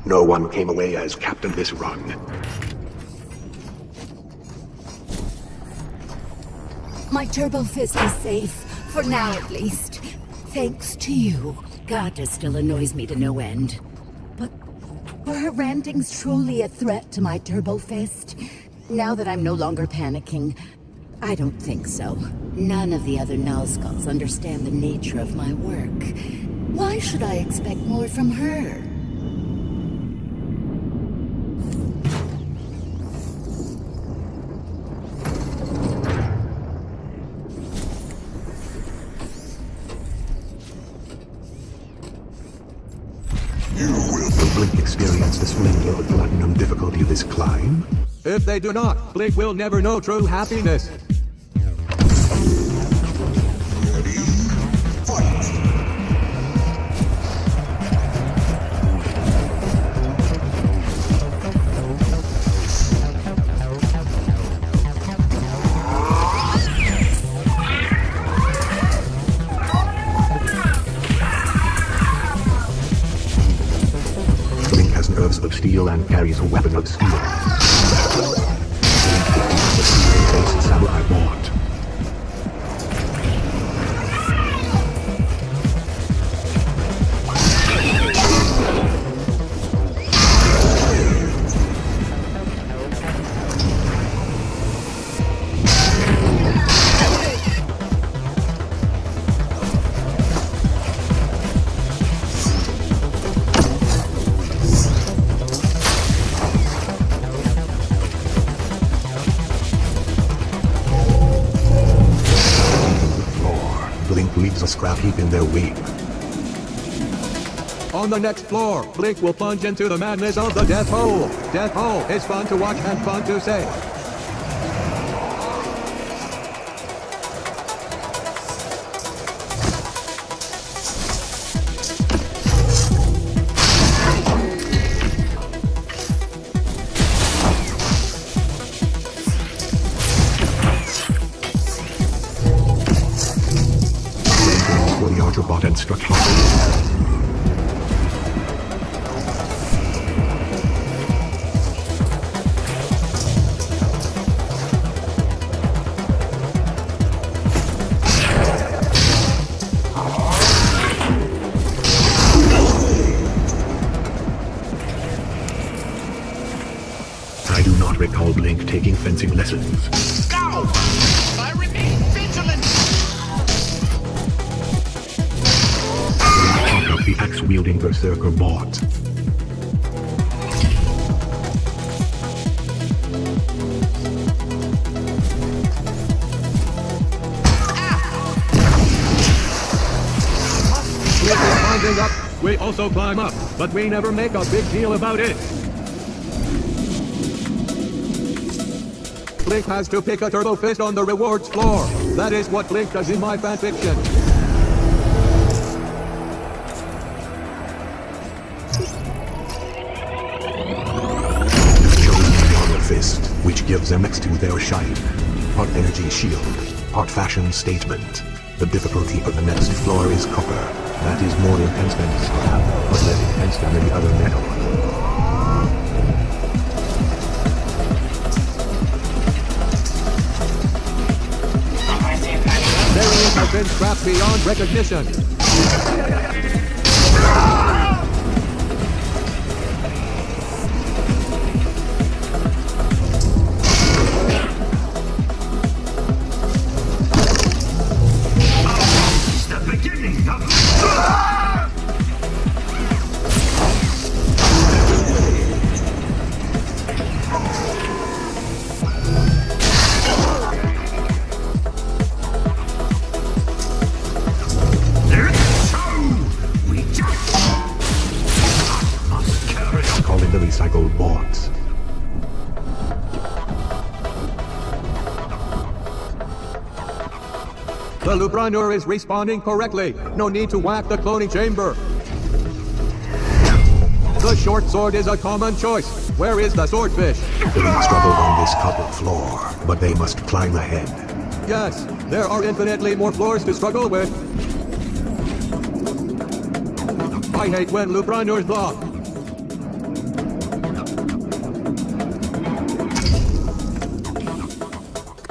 No one came away as captain this run. My turbo fist is safe, for now at least. Thanks to you. Gata still annoys me to no end. But were her rantings truly a threat to my turbo fist? Now that I'm no longer panicking, I don't think so. None of the other Nullskulls understand the nature of my work. Why should I expect more from her? Will Blink experience the splendor of platinum difficulty of this climb? If they do not, Blink will never know true happiness. Blink has nerves of steel and carries a weapon of steel. The steel-faced samurai bond. Blink leaves a scrap heap in their wake. On the next floor, Blink will plunge into the madness of the Death Hole. Death Hole is fun to watch and fun to say. For the Archer-bot and struck hard. I do not recall Blink taking fencing lessons. Go! I remain vigilant! Of the axe-wielding berserker bot. Blink is climbing up. We also climb up, but we never make a big deal about it. Blink has to pick a turbo fist on the rewards floor. That is what Blink does in my fanfiction. Fist, which gives MX to their shine. Part energy shield, part fashion statement. The difficulty of the next floor is copper. That is more intense than scrap, but less intense than any other metal. Barriers have been scrapped beyond recognition. Calling the recycled bots. The Lupranur is responding correctly. No need to whack the cloning chamber. The short sword is a common choice. Where is the swordfish? Blink struggled on this cobbled floor, but they must climb ahead. Yes, there are infinitely more floors to struggle with. I hate when Lupranurs block.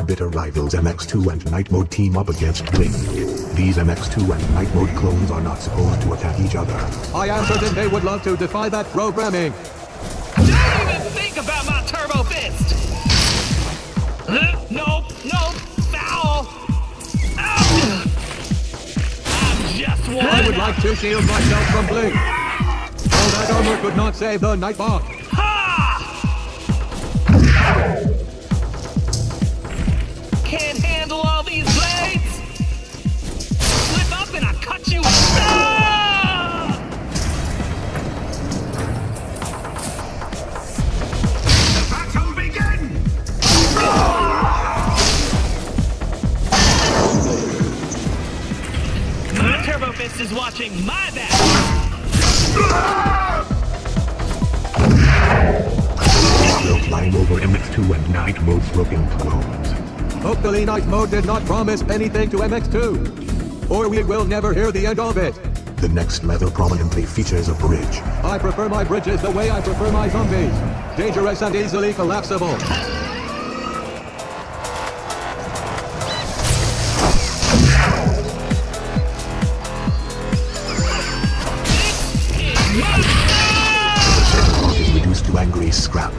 bitter rivals MX2 and Night Mode team up against Blink. These MX2 and Night Mode clones are not supposed to attack each other. I am certain they would love to defy that programming. Don't even think about my turbo fist! Nope, foul! Ow! I'm just one. I would like to shield myself from Blink. All that armor could not save the Nightbot. Can't handle all these blades! Slip up and I cut you! Ah! The battle begin! My turbo fist is watching my back! Will climb over MX2 and Night Mode's broken clones. Hopefully Night Mode did not promise anything to MX2. Or we will never hear the end of it. The next level prominently features a bridge. I prefer my bridges the way I prefer my zombies. Dangerous and easily collapsible. Is reduced to angry scrap.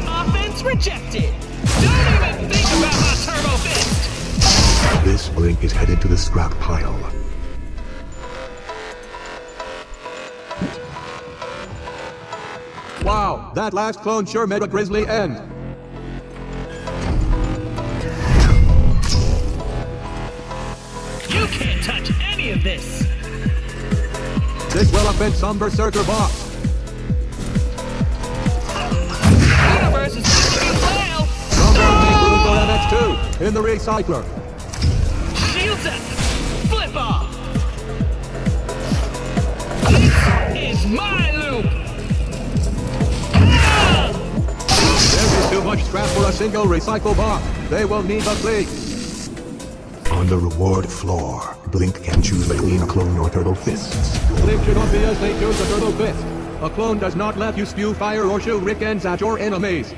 Offense rejected! Don't even think about my turbo fist! This Blink is headed to the scrap pile. Wow, that last clone sure made a grisly end. You can't touch any of this! This will have been some berserker boss. The universe is making you fail! Someone make room for MX2 in the recycler. Shields up! Flip off! This is my loop! Ah! There is too much scrap for a single recycle box. They will need the fleet. On the reward floor, Blink can choose between a clone or turtle fists. Blink should not be as they choose a turtle fist. A clone does not let you spew fire or shoot rickens at your enemies.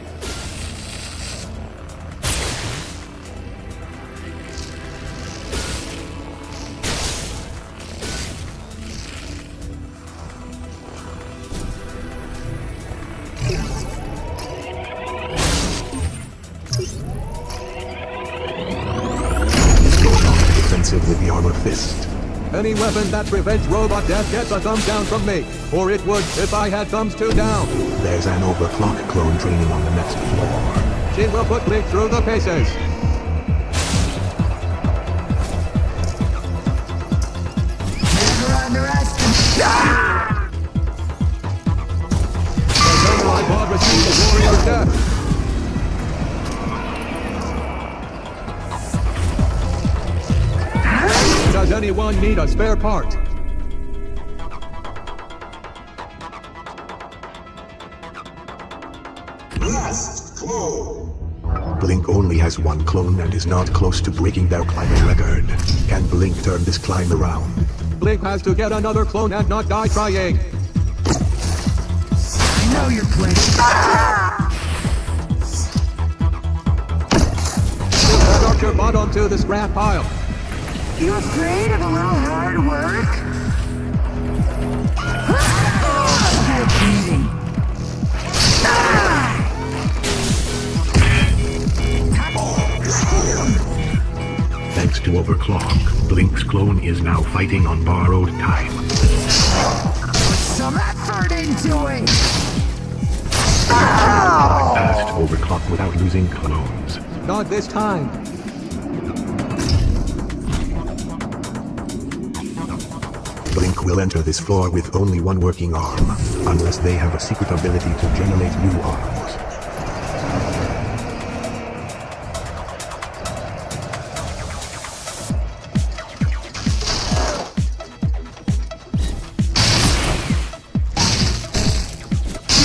Defensive with the armor fist. Any weapon that prevents robot death gets a thumbs down from me. Or it would if I had thumbs two down. There's an overclock clone training on the next floor. She will put Blink through the paces. The samurai god received a warrior's death. Does anyone need a spare part? Last clone. Blink only has one clone and is not close to breaking their climbing record. Can Blink turn this climb around? Blink has to get another clone and not die trying. I know you're playing. Start your bot onto the scrap pile. You afraid of a little hard work? Good beating. Thanks to overclock, Blink's clone is now fighting on borrowed time. Put some effort into it. Fast overclock without losing clones. Not this time. Blink will enter this floor with only one working arm, unless they have a secret ability to generate new arms.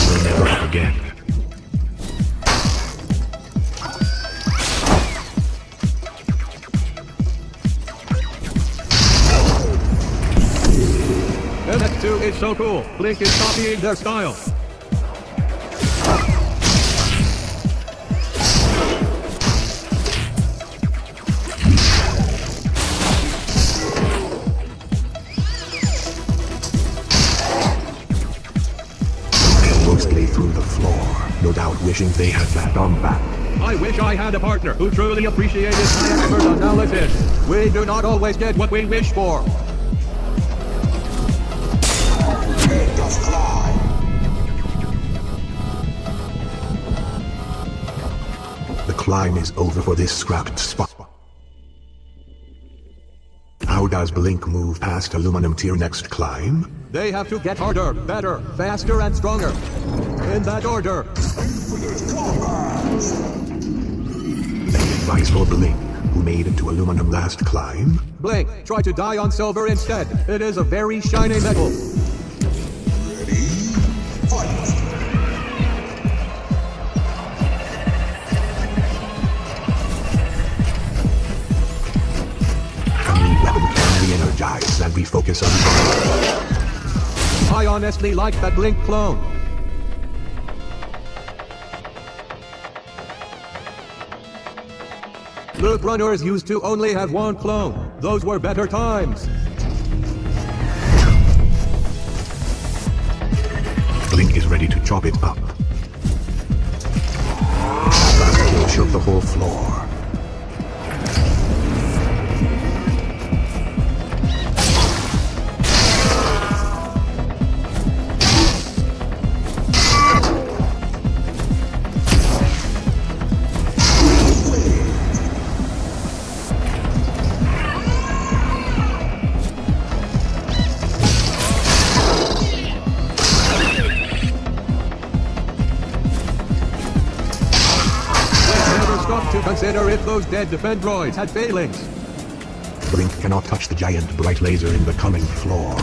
We'll never forget. MX2 is so cool. Blink is copying their style. through the floor, no doubt wishing they had that dumb back. I wish I had a partner who truly appreciated my expert analysis. We do not always get what we wish for. The climb is over for this scrapped spot. How does Blink move past aluminum tier next climb? They have to get harder, better, faster, and stronger. In that order. Any advice for Blink, who made it to aluminum last climb? Blink, try to die on silver instead. It is a very shiny metal. Re-energize and refocus on I honestly like that Blink clone. Loop runners used to only have one clone. Those were better times. Blink is ready to chop it up. Blast will shook the whole floor. To consider if those dead defendroids had failings. Blink cannot touch the giant bright laser in the coming floor.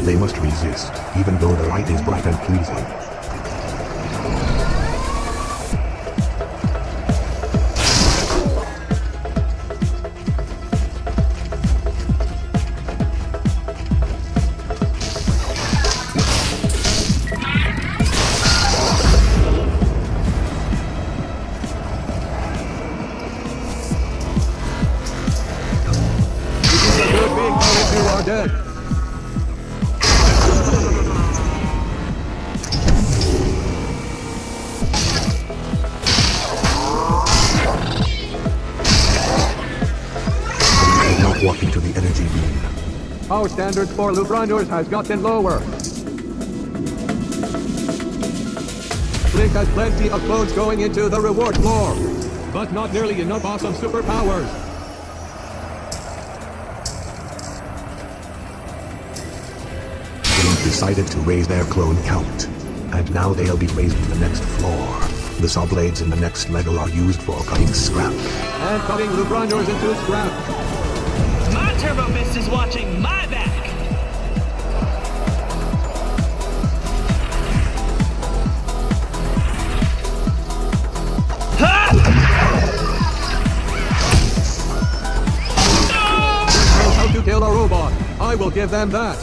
They must resist, even though the light is bright and pleasing. Dead. Not walking to the energy beam. Our standards for loop runners has gotten lower. Blink has plenty of clones going into the reward floor, but not nearly enough awesome superpowers. Decided to raise their clone count, and now they'll be raised to the next floor. The saw blades in the next level are used for cutting scrap. And cutting loop runners into scrap. My turbo fist is watching my back. How to kill a robot. I will give them that.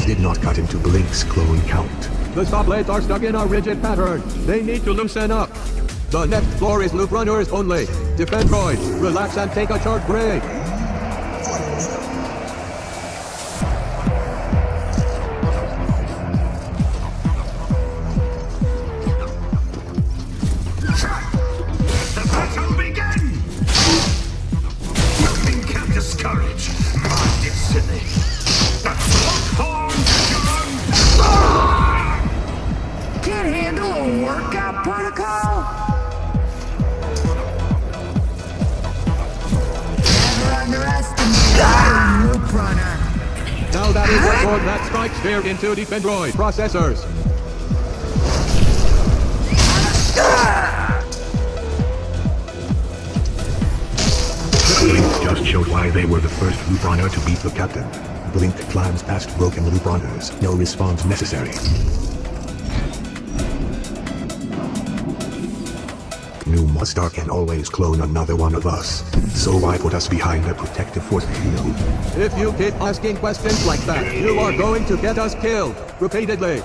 Did not cut into Blink's clone count. The saw blades are stuck in a rigid pattern. They need to loosen up. The next floor is loop runners only. Defendroids, relax and take a short break. The battle begin! Nothing can discourage my destiny. Can't handle a workout protocol? Never underestimate a loop runner. Now that is the sword that strikes fear into defendroid processors. Blink just showed why they were the first loop runner to beat the captain. Blink climbs past broken loop runners. No response necessary. New Mustar can always clone another one of us, so why put us behind a protective force shield? If you keep asking questions like that, you are going to get us killed. Repeatedly.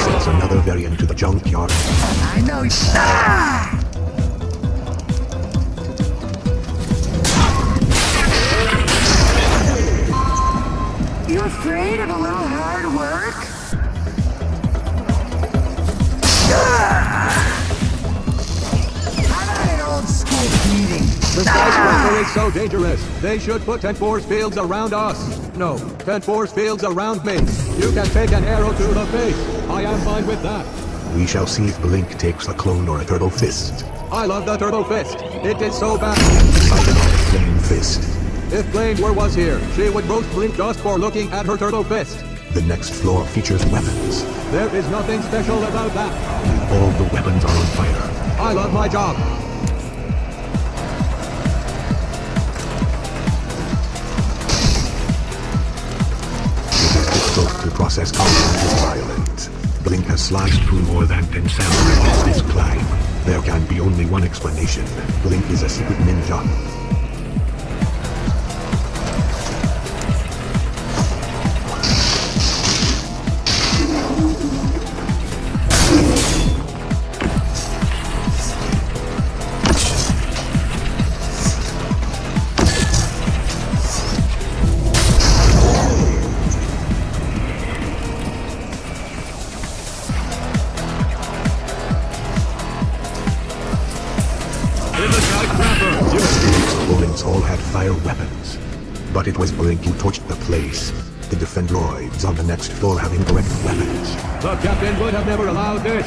Sends another variant to the junkyard. I know. You afraid of a little hard work? How about an old school beating? The skyscraper is so dangerous. They should put 10 force fields around us. No, 10 force fields around me. You can take an arrow to the face. I am fine with that. We shall see if Blink takes a clone or a turtle fist. I love the turbo fist. It did so bad. Decided on a flame fist. If Flame was here, she would roast Blink just for looking at her turtle fist. The next floor features weapons. There is nothing special about that. All the weapons are on fire. I love my job. It is difficult to process content this violent. Blink has sliced through more than 10 samurai on this climb. There can be only one explanation. Blink is a secret ninja. Opponents all had fire weapons, but it was Blink who torched the place. The defendroids on the next floor have incorrect weapons. The captain would have never allowed this.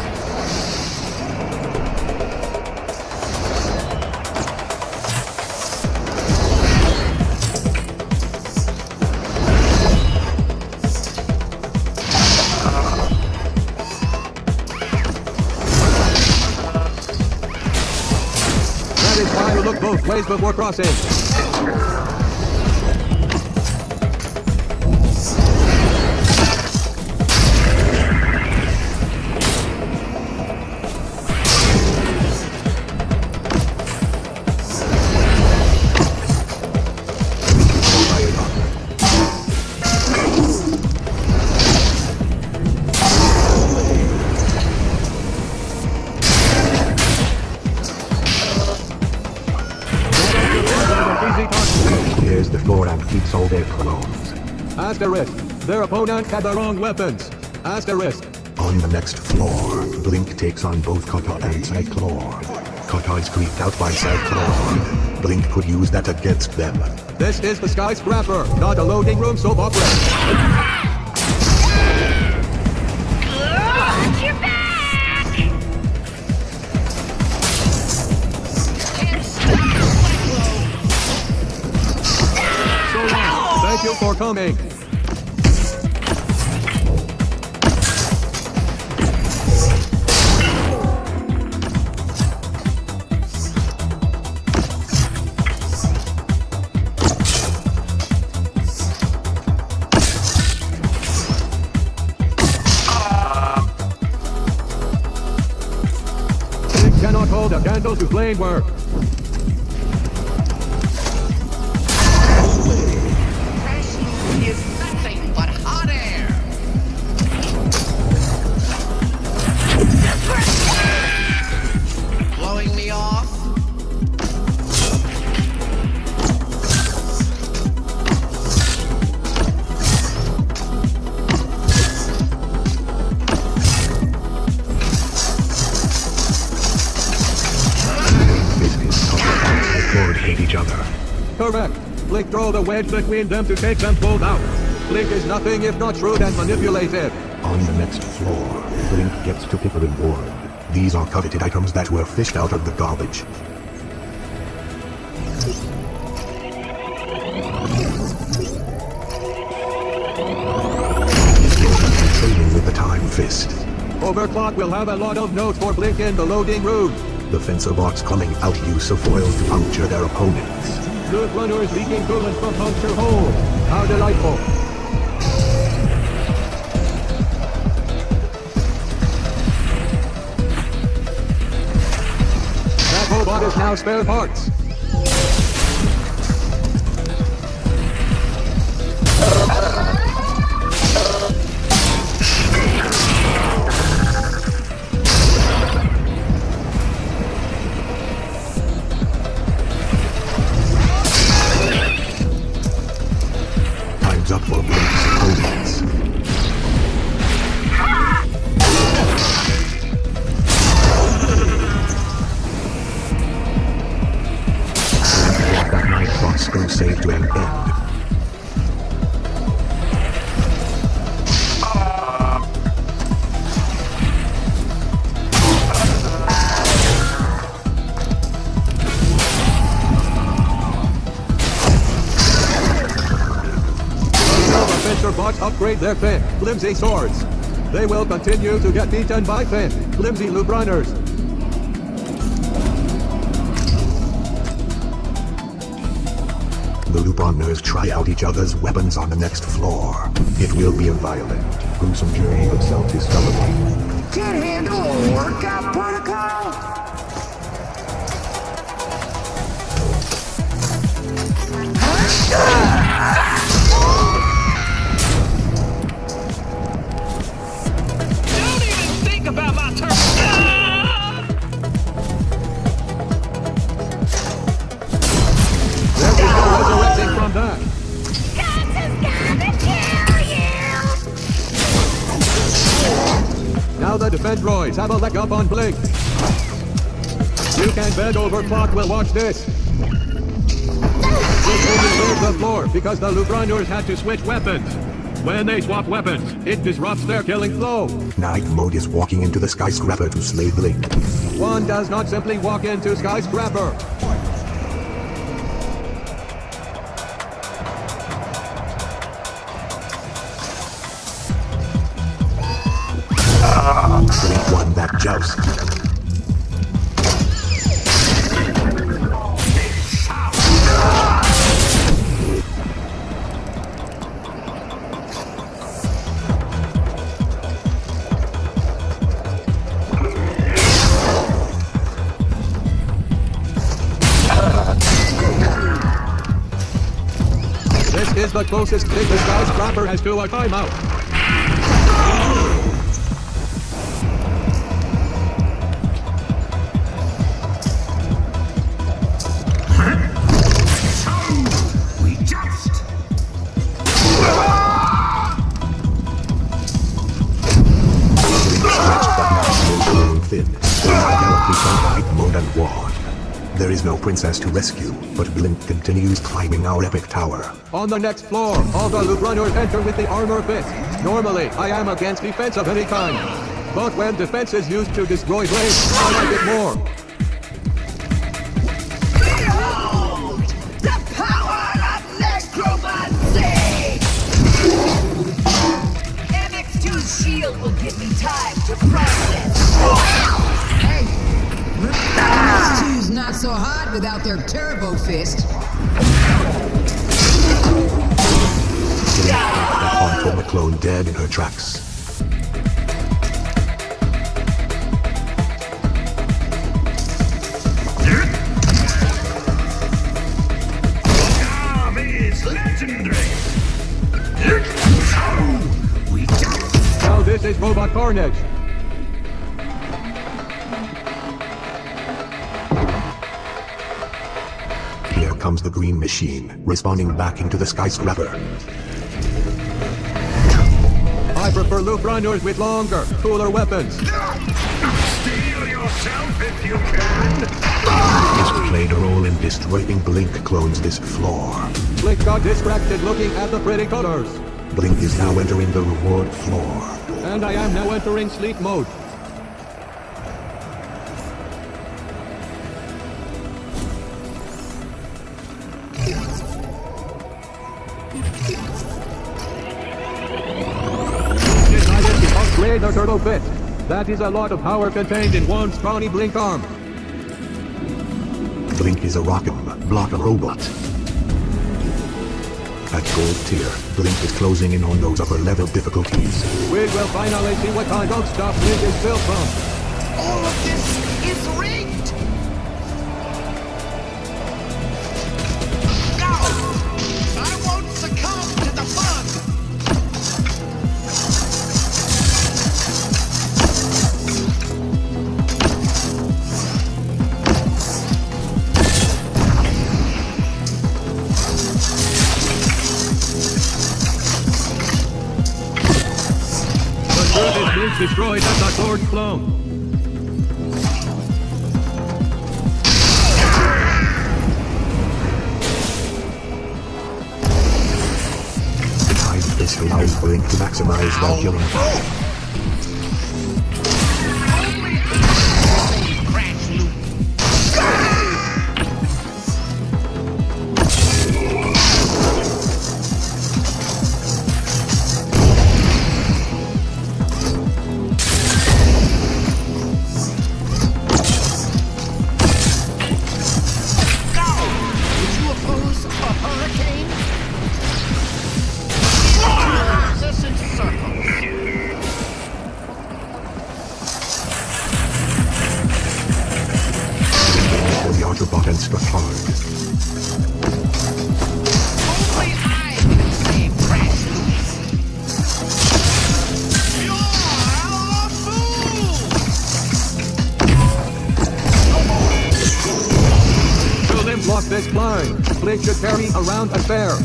That is why you look both ways before crossing. Clears the floor and keeps all their clones. Asterisk. Their opponent had the wrong weapons. Asterisk. On the next floor, Blink takes on both Kata and Cyclone. Kata is creeped out by Cyclone. Blink could use that against them. This is the skyscraper, not a loading room soap opera. You're back! So long. Thank you for coming. It cannot hold a candle to flame work. Is nothing but hot air. Blowing me off. This is Kata and Cyclone hate each other. Correct. Blink throw the wedge between them to take them both out. Blink is nothing if not shrewd and manipulative. On the next floor, Blink gets to pick a reward. These are coveted items that were fished out of the garbage. Training with the Time Fist. Overclock will have a lot of notes for Blink in the loading room. The fencer bots coming out use of foil to puncture their opponents. Loop runners leaking coolant from puncture holes. How delightful. That robot is now spare parts. Time's up for Blink's opponents. Blink brought that Nightbot's crusade to an end. Adventure bots upgrade their Finn, flimsy swords. They will continue to get beaten by Finn, flimsy loop runners. The loop runners try out each other's weapons on the next floor. It will be a violent, gruesome journey of self-discovery. Can't handle a workout protocol? Don't even think about my turn. There is no resurrecting from that. Guns is gonna kill you! Now the defense droids have a leg up on Blink. You can bend over clock, we'll watch this. This will leave the floor because the loop runners had to switch weapons. When they swap weapons, it disrupts their killing flow. Night Mode is walking into the skyscraper to slay Blink. One does not simply walk into skyscraper. Blink won that joust. This is the closest thing the skyscraper has to a timeout. We just. Blink stretched but not still growing thin. They now gallantly fight Night Mode and won. There is no princess to rescue, but Blink continues climbing our epic tower. On the next floor, all the loop runners enter with the armor fist. Normally, I am against defense of any kind. But when defense is used to destroy blades, I like it more. Behold the power of necromancy! MX2's shield will give me time to process. Hey, MX2's not so hot without their turbo fist. Blink dropped that harmful clone dead in her tracks. Charm is legendary. We just. Now this is Robot Carnage. Here comes the green machine, respawning back into the skyscraper. I prefer loop runners with longer, cooler weapons. Steal yourself if you can. Has played a role in destroying Blink clones this floor. Blink got distracted looking at the pretty colors. Blink is now entering the reward floor. And I am now entering sleep mode. Decided to upgrade the turbo fit. That is a lot of power contained in one scrawny Blink arm. Blink is a rocket, block a robot. At gold tier, Blink is closing in on those upper level difficulties. We will finally see what kind of stuff Blink is built from. All of this is rigged! No! I won't succumb to the fun! The truth is Blink's destroyed as the sword's flown. This allows Blink to maximize their killing power. Crash loop! Would you oppose a hurricane? Us in circles. The Autobot and struck hard. Only I can save Crash Loop. You're a fool! Two limbs lost this climb. Blink should carry around a spare.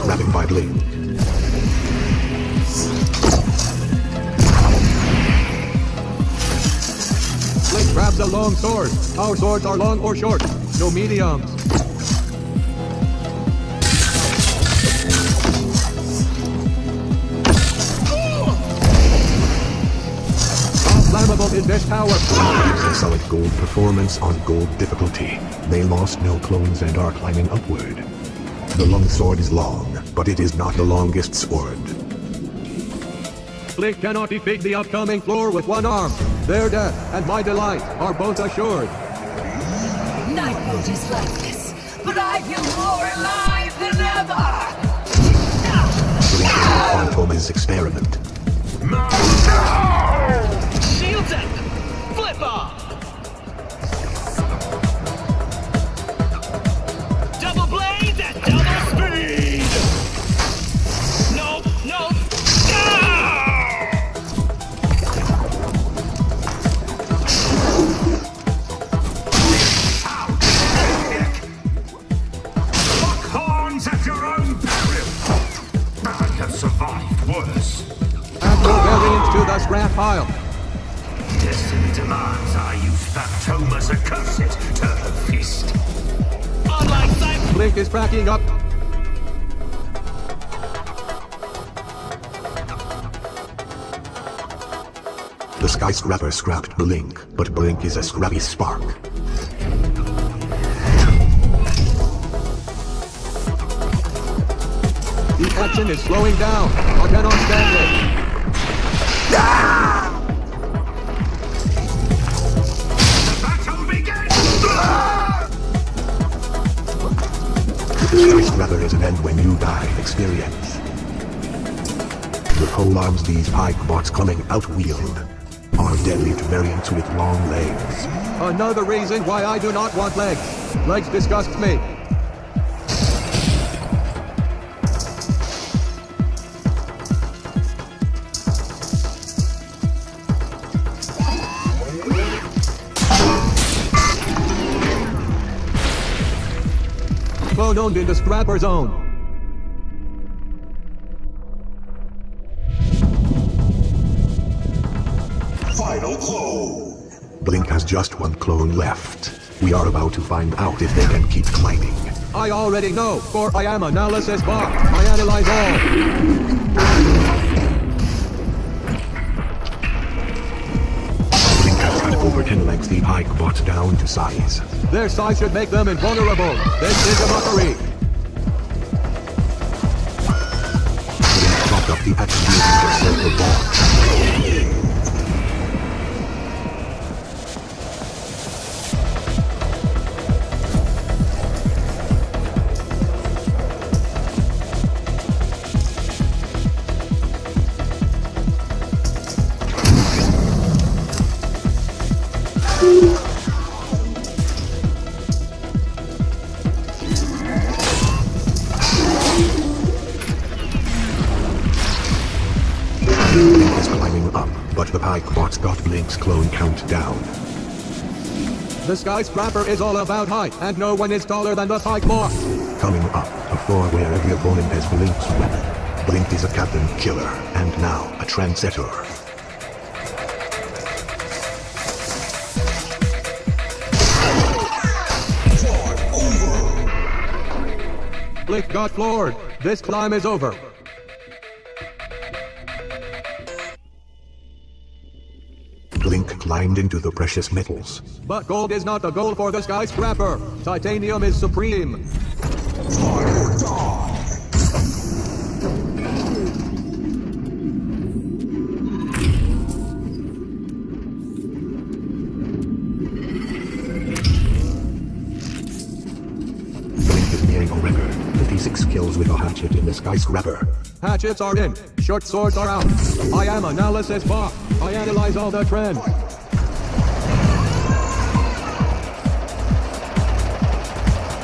Grabbing by Blink. Blink grabs a long sword. Our swords are long or short. No mediums. How flammable is this tower? Blink gives a solid gold performance on gold difficulty. They lost no clones and are climbing upward. The long sword is long, but it is not the longest sword. Blink cannot defeat the upcoming floor with one arm. Their death and my delight are both assured. Night mode is lifeless, but I feel more alive than ever! Blink and Quantum's experiment. Shields up! Flip off! Double blades at double speed! Nope, nope! Lock horns at your own peril! I have survived worse. Add more variants to the scrap pile. Destiny demands I use Phantoma accursed turtle fist. Unlike Cypher, Blink is cracking up. The skyscraper scrapped Blink, but Blink is a scrappy spark. The action is slowing down. I cannot stand it. The battle begins! The skyscraper is an end when you die experience. The pole arms these pike bots coming outwheeled are deadly to variants with long legs. Another reason why I do not want legs. Legs disgust me. Clone owned in the scrapper zone. Final clone! Blink has just one clone left. We are about to find out if they can keep climbing. I already know, for I am analysis bot. I analyze all. Blink has cut over 10 lengthy pike bots down to size. Their size should make them invulnerable. This is a mockery. Blink chopped up the attribute of the bot. Blink is climbing up, but the pike bots got Blink's clone count down. The skyscraper is all about height, and no one is taller than the pike bot. Coming up, a floor where every opponent has Blink's weapon. Blink is a captain killer, and now a trendsetter. Blink got floored. This climb is over. Blink climbed into the precious metals. But gold is not the goal for the skyscraper. Titanium is supreme. Blink is nearing a record. 56 kills with a hatchet in the skyscraper. Hatchets are in. Short swords are out. I am analysis bot. I analyze all the trends.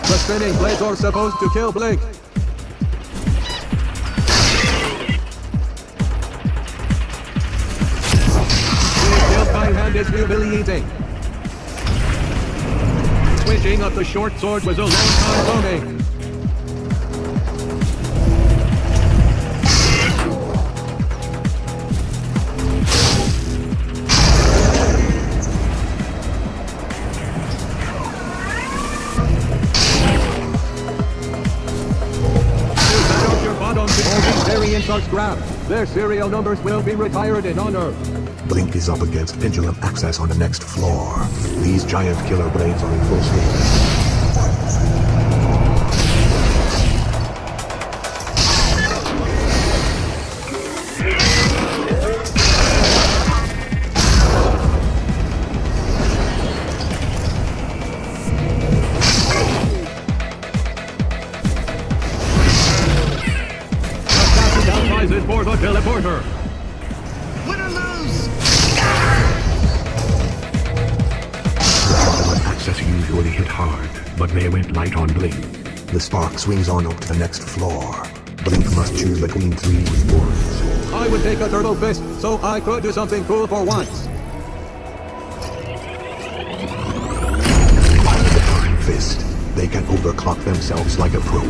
The spinning blades are supposed to kill Blink. Being killed by hand is humiliating. Switching up the short sword was a long time coming. Variants are scrapped. Their serial numbers will be retired in honor. Blink is up against pendulum access on the next floor. These giant killer blades are in full swing. Prizes for the teleporter. Win or lose! The access usually hit hard, but they went light on Blink. The spark swings on up to the next floor. Blink must choose between 3 rewards. I would take a turtle fist, so I could do something cool for once. Fist. They can overclock themselves like a pro.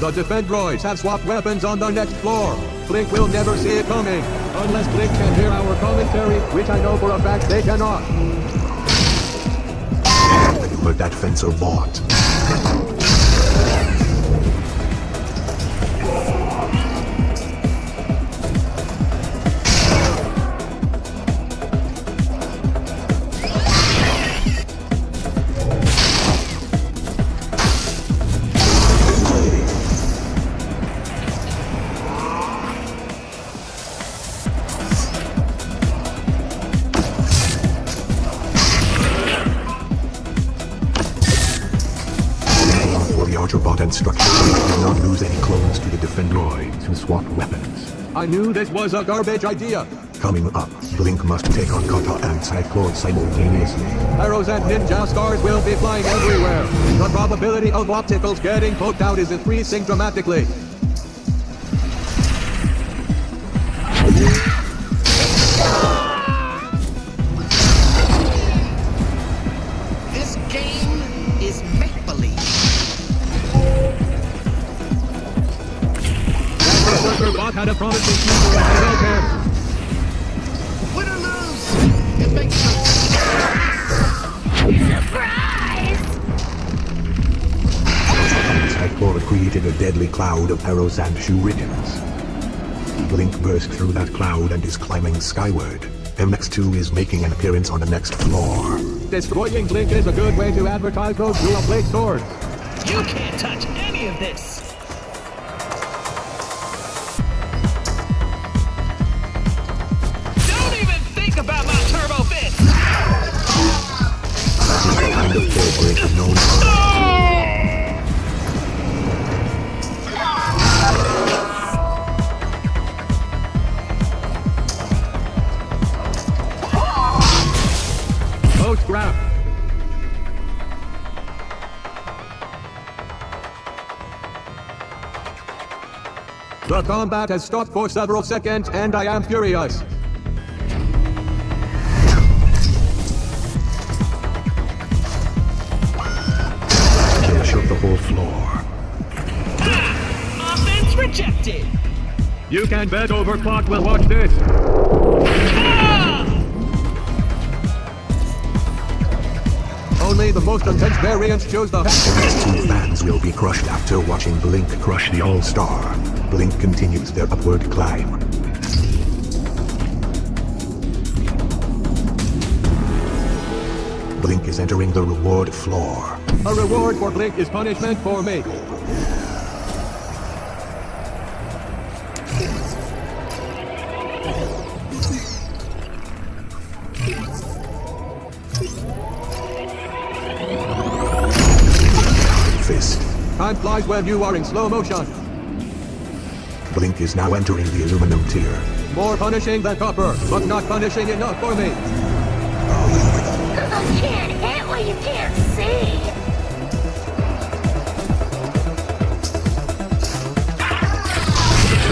The defend droids have swapped weapons on the next floor. Blink will never see it coming, unless Blink can hear our commentary, which I know for a fact they cannot. But that fencer bought. Bot and structure did not lose any clones to the defendroids who swapped weapons. I knew this was a garbage idea. Coming up, Blink must take on Kata and Cyclone simultaneously. Arrows and ninja stars will be flying everywhere. The probability of opticals getting poked out is increasing dramatically. This game is make-believe. That berserker bot had a promising future and I don't care. Win or lose, it makes no Surprise! Hypor created a deadly cloud of arrows and shurikens. Blink burst through that cloud and is climbing skyward. MX2 is making an appearance on the next floor. Destroying Blink is a good way to advertise those dual blade swords. You can't touch any of this! Don't even think about my turbo fist! That is the kind of kill Blink is known for. Scrap. The combat has stopped for several seconds, and I am furious. They shook the whole floor. Ha! Offense rejected! You can bet Overclock will watch this. Ah! Only the most intense variants choose the... MX2 fans will be crushed after watching Blink crush the All-Star. Blink continues their upward climb. Blink is entering the reward floor. A reward for Blink is punishment for me. Fist. Time flies when you are in slow motion. Blink is now entering the aluminum tier. More punishing than copper, but not punishing enough for me. You can't hit what you can't see.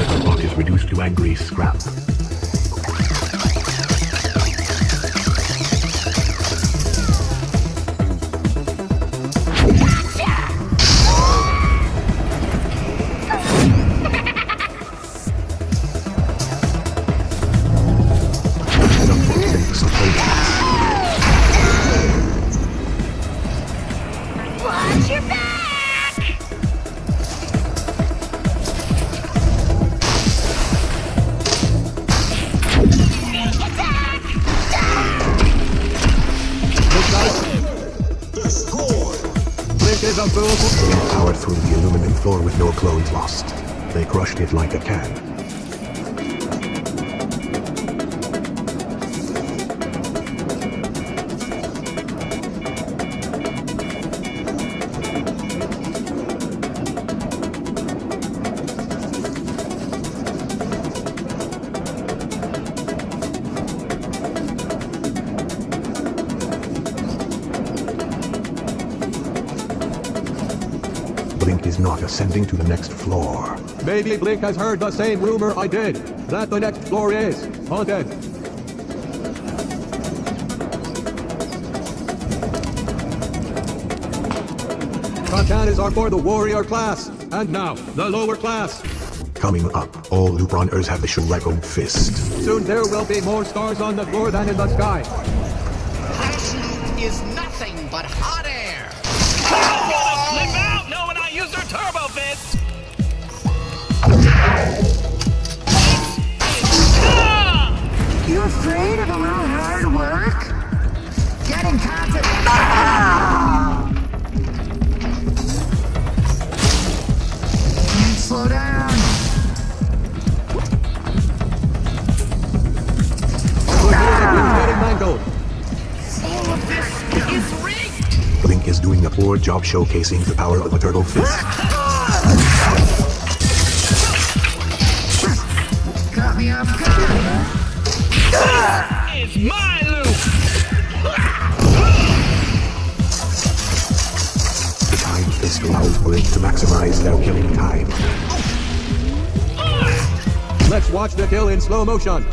The bot is reduced to angry scrap. Watch your back! Sneak attack! Blink is a fool. Blink powered through the aluminum floor with no clones lost. They crushed it like a can. Blink is not ascending to the next floor. Maybe Blink has heard the same rumor I did, that the next floor is haunted. Katanas are for the warrior class, and now, the lower class. Coming up, all loop runners have the Shuriken Fist. Soon there will be more stars on the floor than in the sky. Crash loop is nothing but hot air. Flip out knowing I used her turbo fist! Ah! You afraid of a little hard work? Get in contact. Ah! Slow down. Getting mangled. All of this is rigged. Blink is doing a poor job showcasing the power of a turtle fist. Got me off guard. It's my loop! The time fist allows Blink to maximize their killing time. Let's watch the kill in slow motion.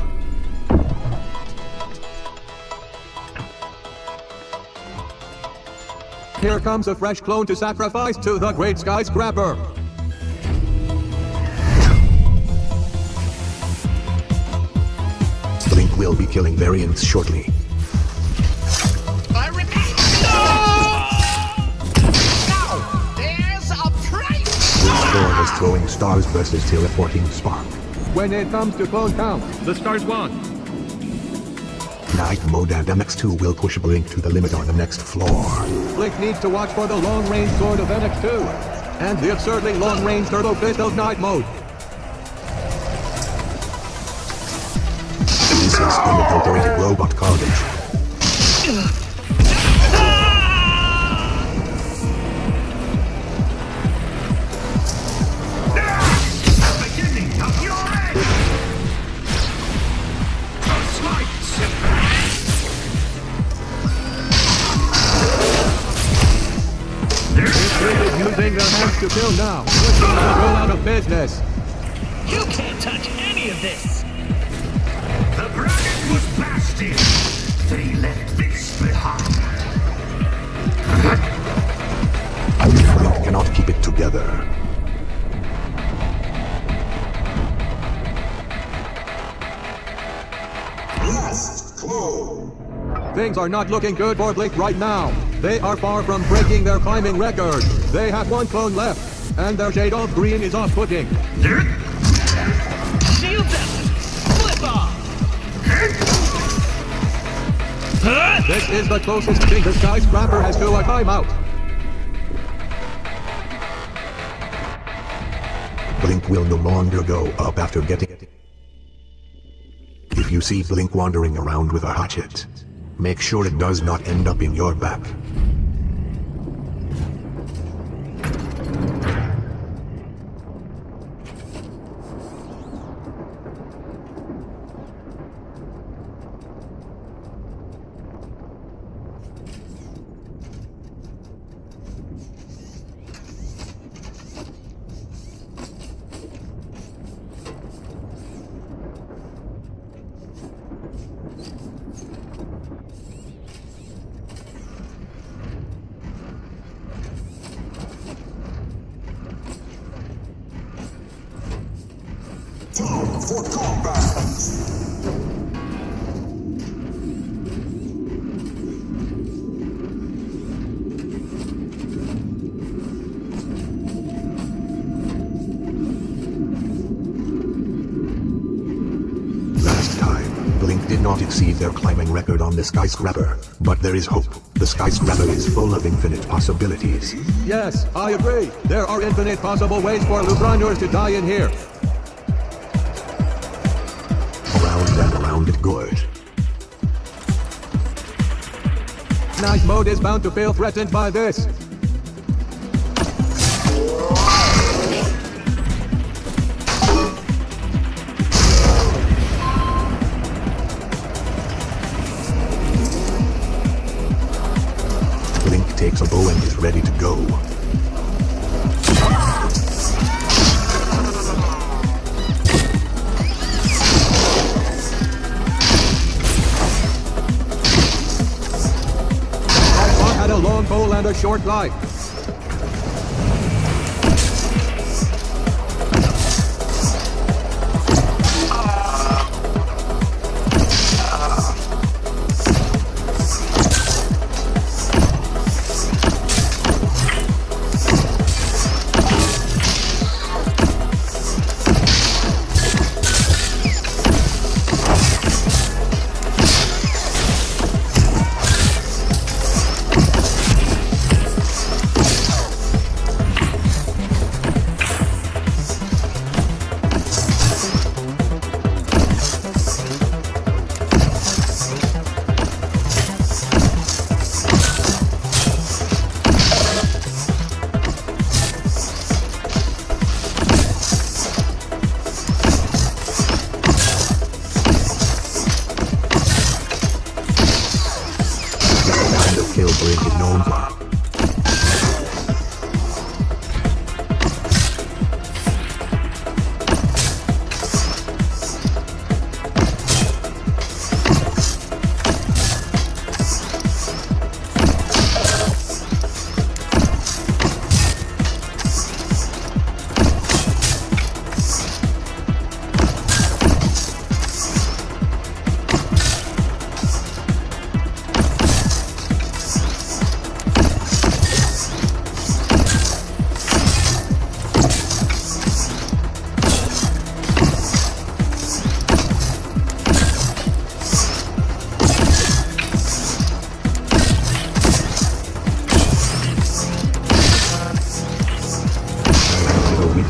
Here comes a fresh clone to sacrifice to the great skyscraper. Blink will be killing variants shortly. I repeat. No! There's a price Thor was throwing stars versus teleporting spark. When it comes to clone count, the stars won. Night mode and MX2 will push Blink to the limit on the next floor. Blink needs to watch for the long-range sword of NX2 and the absurdly long-range turbo fist of night mode. This is unadulterated robot carnage. The beginning of your end! A slight Is using their hands to kill now. Pushing the roll out of business. You can't touch any of this! The bracket was blasted. They left this behind. Blink cannot keep it together. Things are not looking good for Blink right now. They are far from breaking their climbing record. They have one clone left, and their shade of green is off-putting. Shield them! Flip off! This is the closest thing the skyscraper has to a timeout. Blink will no longer go up after getting it. If you see Blink wandering around with a hatchet, make sure it does not end up in your back. Last time, Blink did not exceed their climbing record on the skyscraper, but there is hope. The skyscraper is full of infinite possibilities. Yes, I agree. There are infinite possible ways for Lugraners to die in here. Around and around it good. Night mode is bound to feel threatened by this. Blink takes a bow and is ready to go. Had a long pole and a short life.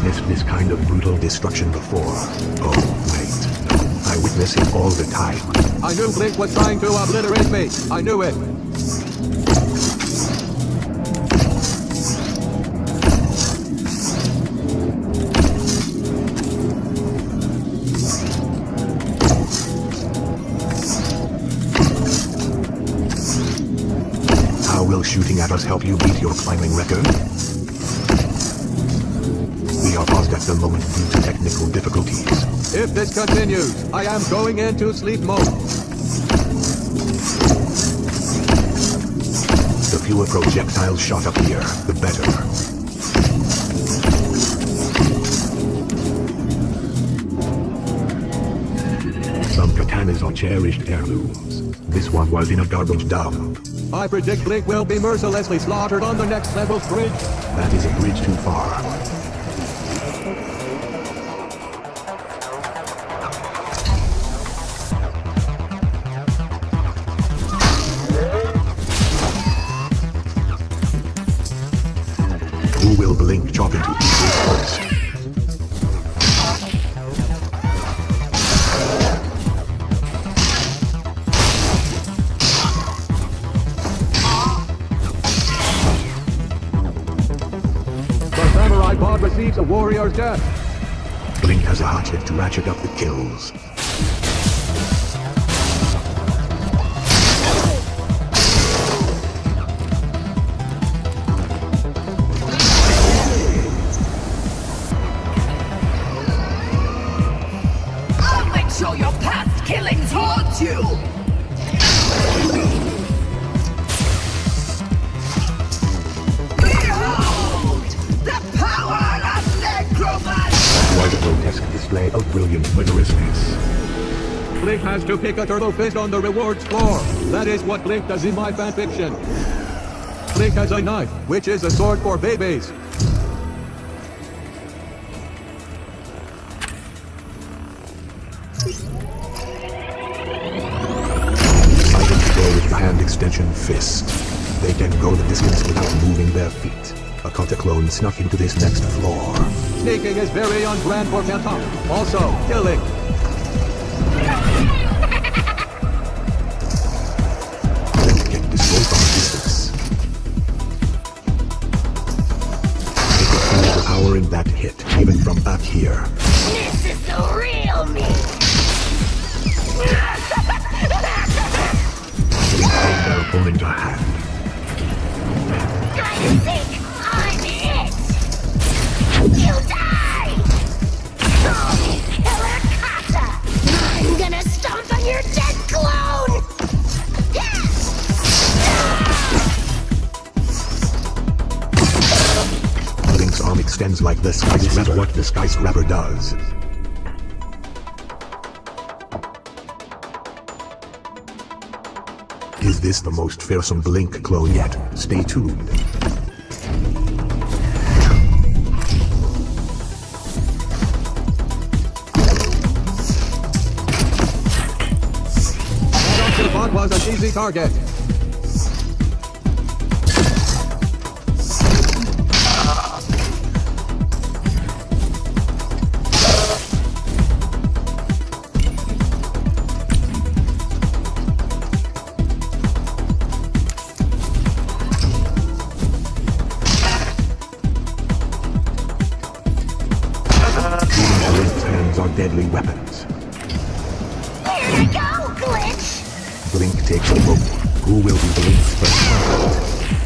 witnessed this kind of brutal destruction before. Oh, wait. No, I witness it all the time. I knew Blink was trying to obliterate me. I knew it. How will shooting at us help you beat your climbing record? We are paused at the moment due to technical difficulties. If this continues, I am going into sleep mode. The fewer projectiles shot up here, the better. Some katanas are cherished heirlooms. This one was in a garbage dump. I predict Blink will be mercilessly slaughtered on the next level's bridge. That is a bridge too far. Who will Blink chop into pieces first? The samurai pod receives a warrior's death. Blink has a hatchet to ratchet up the kills. I'll make sure your past killings haunt you! Behold! The power of necromancy! Was a grotesque display of brilliant murderousness. Blink has to kick a turtle fist on the rewards floor. That is what Blink does in my fanfiction. Blink has a knife, which is a sword for babies. Decided to go with the hand extension fist. They can go the distance without moving their feet. A Cataclone snuck into this next floor. Sneaking is very on brand for Kentuck. Also, killing. Let's get destroyed from a distance. They could feel the power in that hit, even from back here. This is the real me. Blink gave their opponent a hand. I think I'm it. You die. Oh, killer kata. I'm gonna stomp on your dead clone. Blink's arm extends like the skyscraper. This is what the skyscraper does. Is this the most fearsome Blink clone yet? Stay tuned. Dr. Bot was an easy target. Even Blink's hands are deadly weapons. Here you go, glitch. Blink takes the rope. Who will be Blink's first target?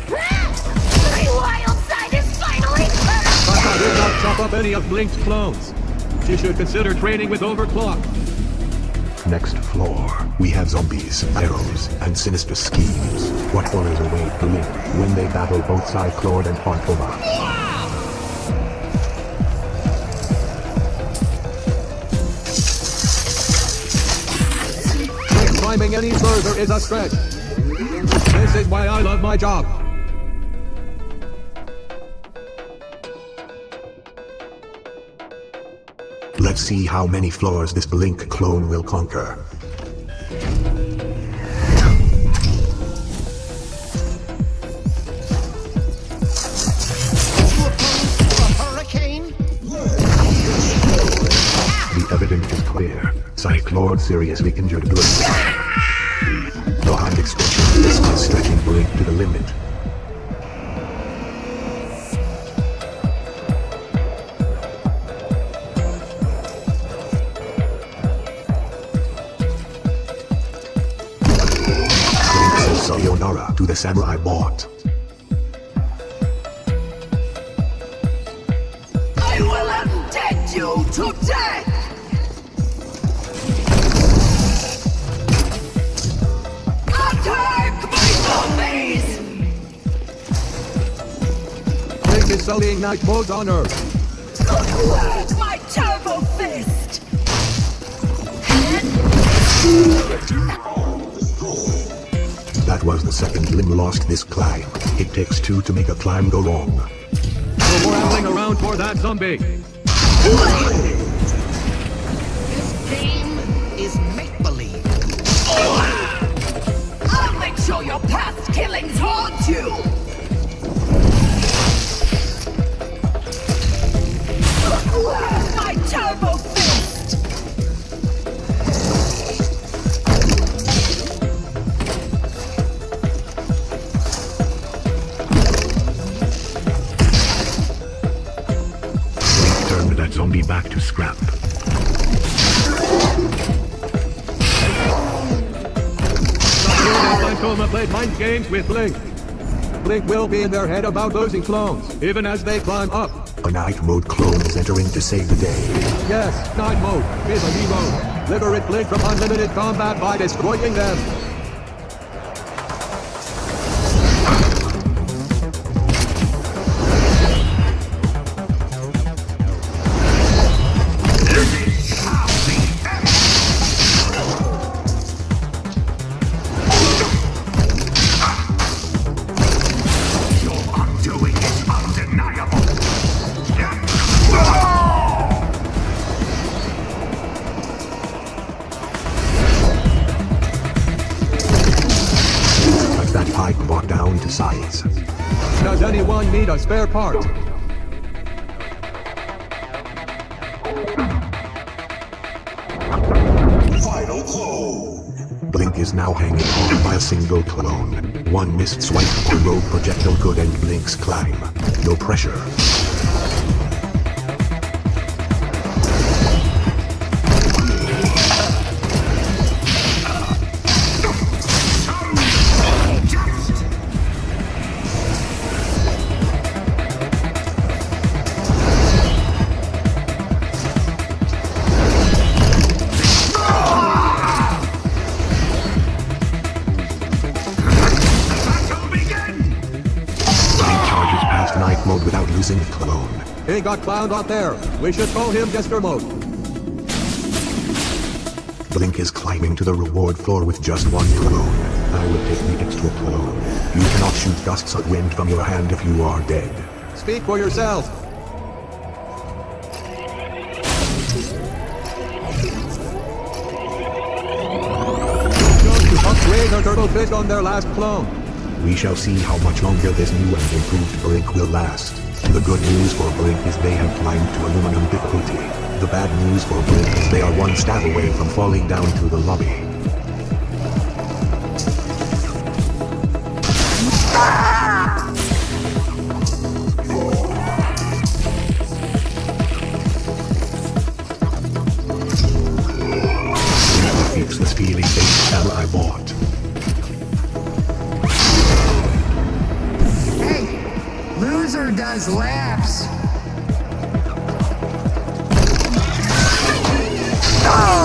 My wild side is finally burst. Kata did not chop up any of Blink's clones. She should consider training with Overclock. Next floor, we have zombies, arrows, and sinister schemes. What horrors await Blink when they battle both Cyclord and Phantom? Climbing any further is a stretch. This is why I love my job. Let's see how many floors this Blink clone will conquer. A hurricane? evidence is clear. Psych Lord seriously injured Blink. The hand extension disc is stretching Blink to the limit. Blink says sayonara to the samurai bot. I will undead you to death! Attack my zombies! Blink is sullying night mode's honor. Good work, my turbo fist! That was the second limb lost this climb. It takes two to make a climb go long. No more ambling around for that zombie. This game is make-believe. I'll make sure your past killings haunt you! Good work, my turbo fist! Blink turned that zombie back to scrap. Coma played mind games with Blink. Blink will be in their head about losing clones, even as they climb up. A night mode clone is entering to save the day. Yes, night mode is a mode. Liberate Blink from unlimited combat by destroying them. Your undoing is undeniable. Like that pipe brought down to size. Does anyone need a spare part? Final clone. Blink is now hanging on by a single clone. One missed swipe or rogue projectile could end Blink's climb. No pressure. Blink charges past night mode without losing a clone. He got clowned out there. We should call him Jester mode. Blink is climbing to the reward floor with just one clone. I will take the extra clone. You cannot shoot gusts of wind from your hand if you are dead. Speak for yourself. Chose to upgrade her turtle fish on their last clone. We shall see how much longer this new and improved Blink will last. The good news for Blink is they have climbed to aluminum difficulty. The bad news for Blink is they are one stab away from falling down to the lobby. Blink defeats the steely-faced samurai bot. Hey, loser does laps. Oh!